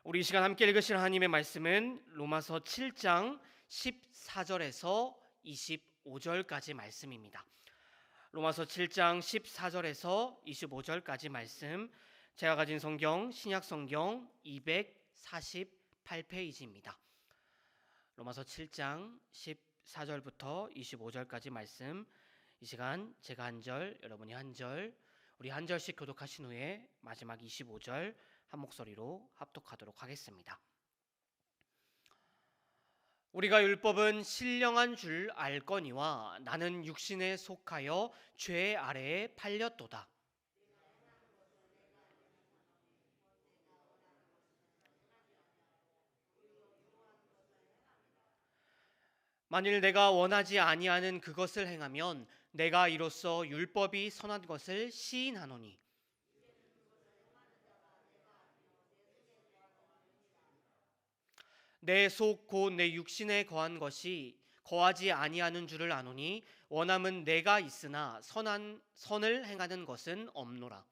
우리 이 시간 함께 읽으실 하나님의 말씀은 로마서 7장 14절에서 25절까지 말씀입니다. 로마서 7장 14절에서 25절까지 말씀, 제가 가진 성경 신약 성경 248페이지입니다. 로마서 7장 14절부터 25절까지 말씀, 이 시간 제가 한 절, 여러분이 한 절, 우리 한 절씩 교독하신 후에 마지막 25절 한 목소리로 합독하도록 하겠습니다. 우리가 율법은 신령한 줄 알거니와 나는 육신에 속하여 죄 아래에 팔렸도다. 만일 내가 원하지 아니하는 그것을 행하면 내가 이로써 율법이 선한 것을 시인하노니, 내 속 곧 내 육신에 거한 것이 거하지 아니하는 줄을 아노니 원함은 내가 있으나 선을 행하는 것은 없노라.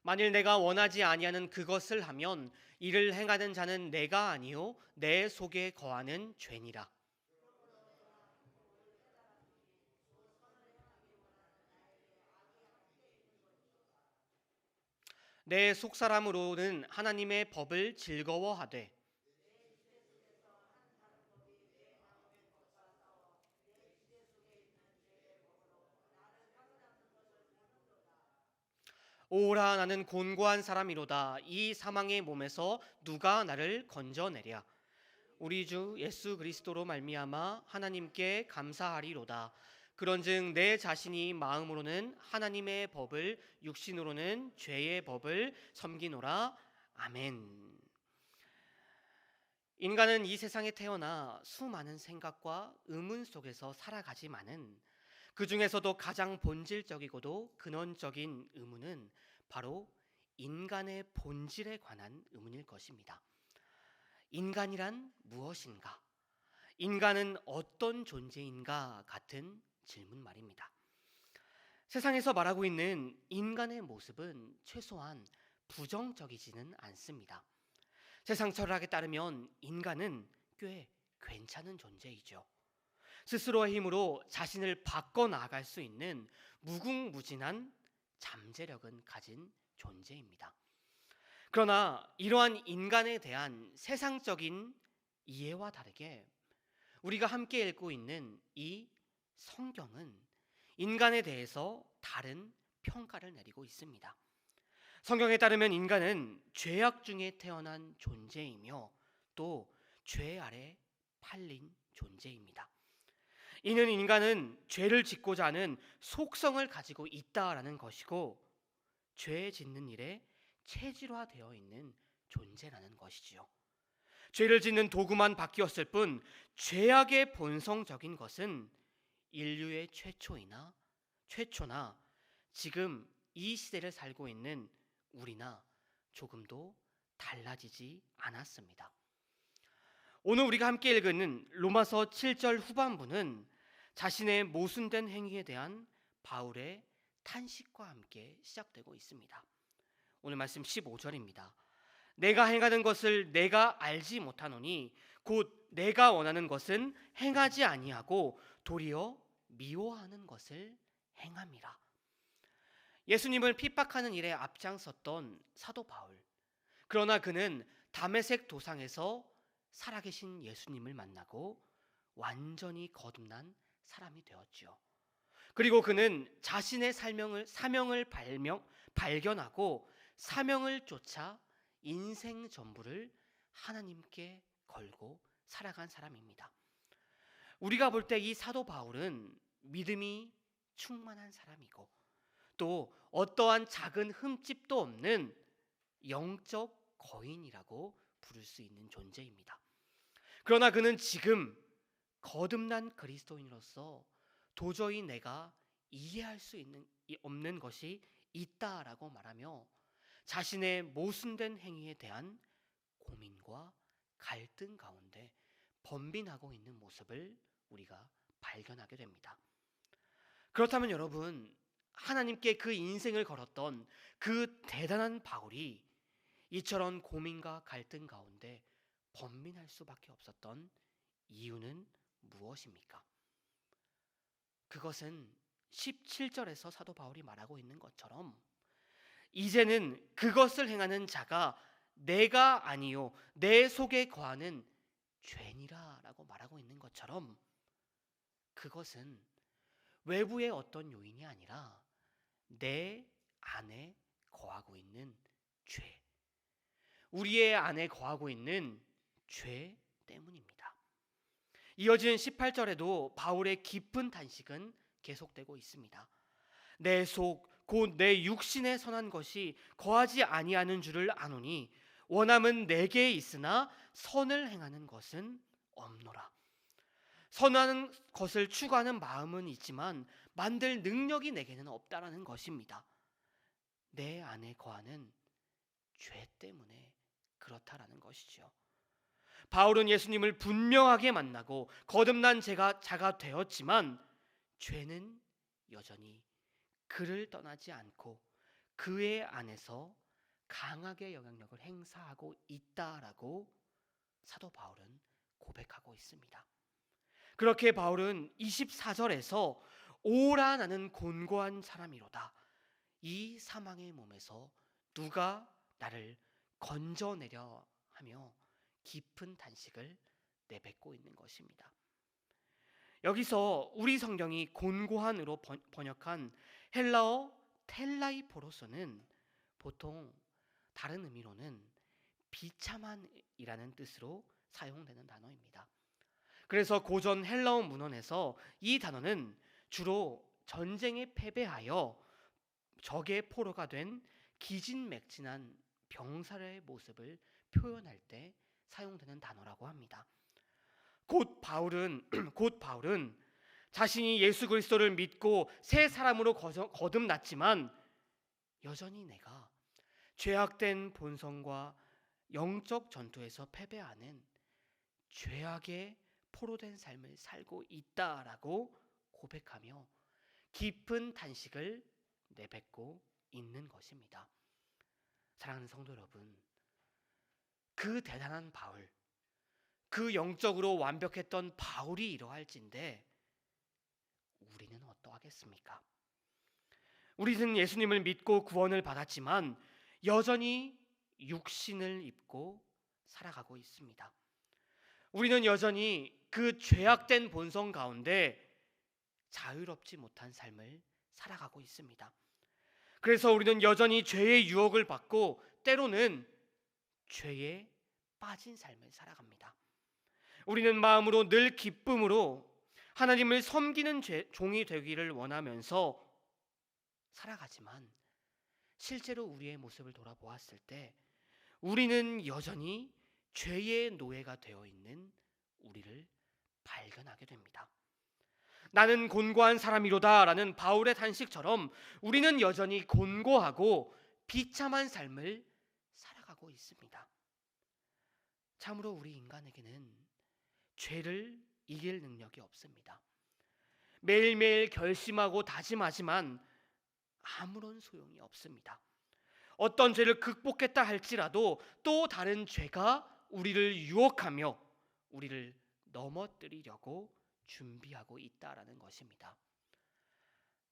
만일 내가 원하지 아니하는 그것을 하면 이를 행하는 자는 내가 아니요 내 속에 거하는 죄니라. 내 속사람으로는 하나님의 법을 즐거워하되 오라 나는 곤고한 사람이로다. 이 사망의 몸에서 누가 나를 건져내랴. 우리 주 예수 그리스도로 말미암아 하나님께 감사하리로다. 그런즉 내 자신이 마음으로는 하나님의 법을 육신으로는 죄의 법을 섬기노라. 아멘. 인간은 이 세상에 태어나 수많은 생각과 의문 속에서 살아가지만은 그 중에서도 가장 본질적이고도 근원적인 의문은 바로 인간의 본질에 관한 의문일 것입니다. 인간이란 무엇인가? 인간은 어떤 존재인가? 같은 질문 말입니다. 세상에서 말하고 있는 인간의 모습은 최소한 부정적이지는 않습니다. 세상 철학에 따르면 인간은 꽤 괜찮은 존재이죠. 스스로의 힘으로 자신을 바꿔 나갈 수 있는 무궁무진한 잠재력은 가진 존재입니다. 그러나 이러한 인간에 대한 세상적인 이해와 다르게 우리가 함께 읽고 있는 이 성경은 인간에 대해서 다른 평가를 내리고 있습니다. 성경에 따르면 인간은 죄악 중에 태어난 존재이며 또 죄 아래 팔린 존재입니다. 이는 인간은 죄를 짓고자 하는 속성을 가지고 있다라는 것이고 죄 짓는 일에 체질화되어 있는 존재라는 것이지요. 죄를 짓는 도구만 바뀌었을 뿐 죄악의 본성적인 것은 인류의 최초나 지금 이 시대를 살고 있는 우리나 조금도 달라지지 않았습니다. 오늘 우리가 함께 읽는 로마서 7절 후반부는 자신의 모순된 행위에 대한 바울의 탄식과 함께 시작되고 있습니다. 오늘 말씀 15절입니다. 내가 행하는 것을 내가 알지 못하노니 곧 내가 원하는 것은 행하지 아니하고 도리어 미워하는 것을 행함이라. 예수님을 핍박하는 일에 앞장섰던 사도 바울. 그러나 그는 다메섹 도상에서 살아계신 예수님을 만나고 완전히 거듭난 사람이 되었지요. 그리고 그는 자신의 사명을 발견하고 사명을 쫓아 인생 전부를 하나님께 걸고 살아간 사람입니다. 우리가 볼 때 이 사도 바울은 믿음이 충만한 사람이고 또 어떠한 작은 흠집도 없는 영적 거인이라고 부를 수 있는 존재입니다. 그러나 그는 지금 거듭난 그리스도인으로서 도저히 내가 이해할 수 없는 것이 있다라고 말하며 자신의 모순된 행위에 대한 고민과 갈등 가운데 번빈하고 있는 모습을 우리가 발견하게 됩니다. 그렇다면 여러분, 하나님께 그 인생을 걸었던 그 대단한 바울이 이처럼 고민과 갈등 가운데 번민할 수밖에 없었던 이유는 무엇입니까? 그것은 17절에서 사도 바울이 말하고 있는 것처럼 이제는 그것을 행하는 자가 내가 아니요 내 속에 거하는 죄니라 라고 말하고 있는 것처럼 그것은 외부의 어떤 요인이 아니라 내 안에 거하고 있는 죄, 우리의 안에 거하고 있는 죄 때문입니다. 이어진 18절에도 바울의 깊은 탄식은 계속되고 있습니다. 내 속 곧 내 육신에 선한 것이 거하지 아니하는 줄을 아노니 원함은 내게 있으나 선을 행하는 것은 없노라. 선한 것을 추구하는 마음은 있지만 만들 능력이 내게는 없다라는 것입니다. 내 안에 거하는 죄 때문에 그렇다라는 것이죠. 바울은 예수님을 분명하게 만나고 거듭난 자가 되었지만 죄는 여전히 그를 떠나지 않고 그의 안에서 강하게 영향력을 행사하고 있다라고 사도 바울은 고백하고 있습니다. 그렇게 바울은 24절에서 오라 나는 곤고한 사람이로다. 이 사망의 몸에서 누가 나를 건져내려 하며 깊은 탄식을 내뱉고 있는 것입니다. 여기서 우리 성경이 곤고한으로 번역한 헬라어 텔라이포로서는 보통 다른 의미로는 비참한이라는 뜻으로 사용되는 단어입니다. 그래서 고전 헬라어 문헌에서 이 단어는 주로 전쟁에 패배하여 적의 포로가 된 기진맥진한 병사의 모습을 표현할 때 사용되는 단어라고 합니다. 곧 바울은 자신이 예수 그리스도를 믿고 새 사람으로 거듭났지만 여전히 내가 죄악된 본성과 영적 전투에서 패배하는 죄악의 포로된 삶을 살고 있다라고 고백하며 깊은 탄식을 내뱉고 있는 것입니다. 사랑하는 성도 여러분, 그 대단한 바울, 그 영적으로 완벽했던 바울이 이러할진데 우리는 어떠하겠습니까? 우리는 예수님을 믿고 구원을 받았지만 여전히 육신을 입고 살아가고 있습니다. 우리는 여전히 그 죄악된 본성 가운데 자유롭지 못한 삶을 살아가고 있습니다. 그래서 우리는 여전히 죄의 유혹을 받고 때로는 죄에 빠진 삶을 살아갑니다. 우리는 마음으로 늘 기쁨으로 하나님을 섬기는 종이 되기를 원하면서 살아가지만 실제로 우리의 모습을 돌아보았을 때 우리는 여전히 죄의 노예가 되어 있는 우리를 발견하게 됩니다. 나는 곤고한 사람이로다 라는 바울의 탄식처럼 우리는 여전히 곤고하고 비참한 삶을 살아가고 있습니다. 참으로 우리 인간에게는 죄를 이길 능력이 없습니다. 매일매일 결심하고 다짐하지만 아무런 소용이 없습니다. 어떤 죄를 극복했다 할지라도 또 다른 죄가 우리를 유혹하며 우리를 넘어뜨리려고 준비하고 있다라는 것입니다.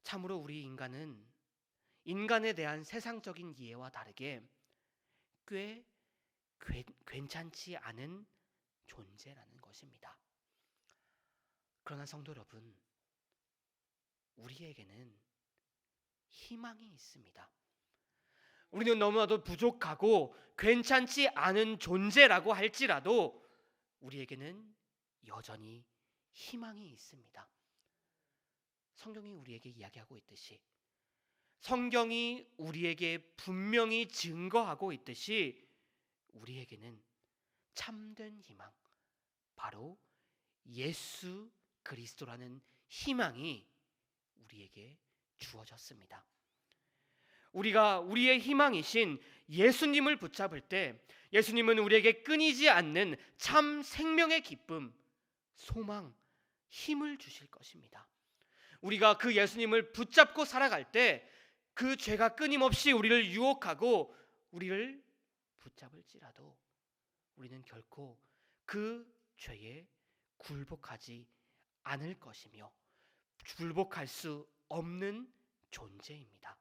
참으로 우리 인간은 인간에 대한 세상적인 이해와 다르게 꽤 괜찮지 않은 존재라는 것입니다. 그러나 성도 여러분, 우리에게는 희망이 있습니다. 우리는 너무나도 부족하고 괜찮지 않은 존재라고 할지라도 우리에게는 여전히 희망이 있습니다. 성경이 우리에게 이야기하고 있듯이, 성경이 우리에게 분명히 증거하고 있듯이 우리에게는 참된 희망, 바로 예수 그리스도라는 희망이 우리에게 주어졌습니다. 우리가 우리의 희망이신 예수님을 붙잡을 때 예수님은 우리에게 끊이지 않는 참 생명의 기쁨, 소망, 힘을 주실 것입니다. 우리가 그 예수님을 붙잡고 살아갈 때 그 죄가 끊임없이 우리를 유혹하고 우리를 붙잡을지라도 우리는 결코 그 죄에 굴복하지 않을 것이며 굴복할 수 없는 존재입니다.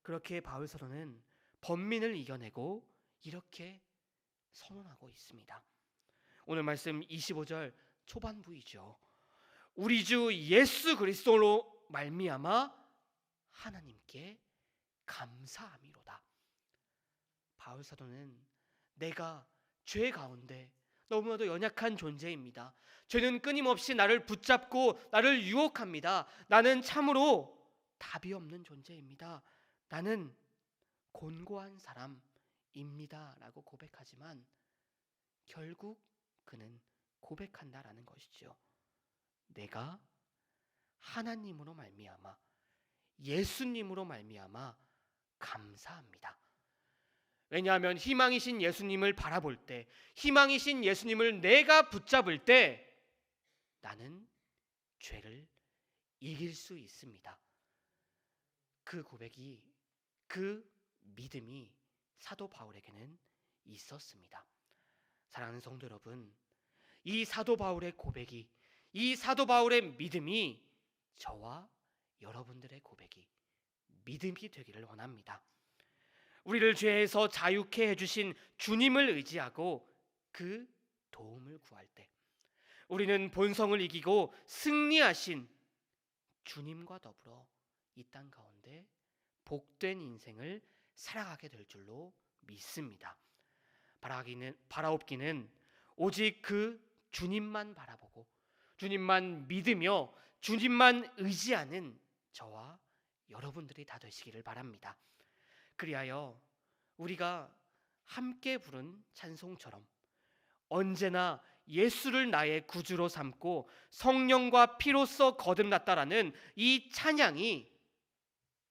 그렇게 바울 사도는 번민을 이겨내고 이렇게 선언하고 있습니다. 오늘 말씀 25절 초반부이죠. 우리 주 예수 그리스도로 말미암아 하나님께 감사함이로다. 바울 사도는 내가 죄 가운데 너무나도 연약한 존재입니다. 죄는 끊임없이 나를 붙잡고 나를 유혹합니다. 나는 참으로 답이 없는 존재입니다. 나는 곤고한 사람입니다 라고 고백하지만 결국 그는 고백한다라는 것이죠. 내가 하나님으로 말미암아 예수님으로 말미암아 감사합니다. 왜냐하면 희망이신 예수님을 바라볼 때, 희망이신 예수님을 내가 붙잡을 때 나는 죄를 이길 수 있습니다. 그 고백이, 그 믿음이 사도 바울에게는 있었습니다. 사랑하는 성도 여러분, 이 사도 바울의 고백이, 이 사도 바울의 믿음이 저와 여러분들의 고백이 믿음이 되기를 원합니다. 우리를 죄에서 자유케 해주신 주님을 의지하고 그 도움을 구할 때 우리는 본성을 이기고 승리하신 주님과 더불어 이 땅 가운데 복된 인생을 살아가게 될 줄로 믿습니다. 바라옵기는 오직 그 주님만 바라보고 주님만 믿으며 주님만 의지하는 저와 여러분들이 다 되시기를 바랍니다. 그리하여 우리가 함께 부른 찬송처럼 언제나 예수를 나의 구주로 삼고 성령과 피로써 거듭났다라는 이 찬양이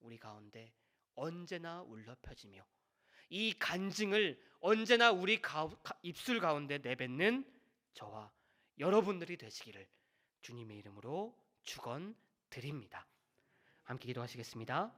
우리 가운데 언제나 울려 펴지며 이 간증을 언제나 우리 입술 가운데 내뱉는 저와 여러분들이 되시기를 주님의 이름으로 축원드립니다. 함께 기도하시겠습니다.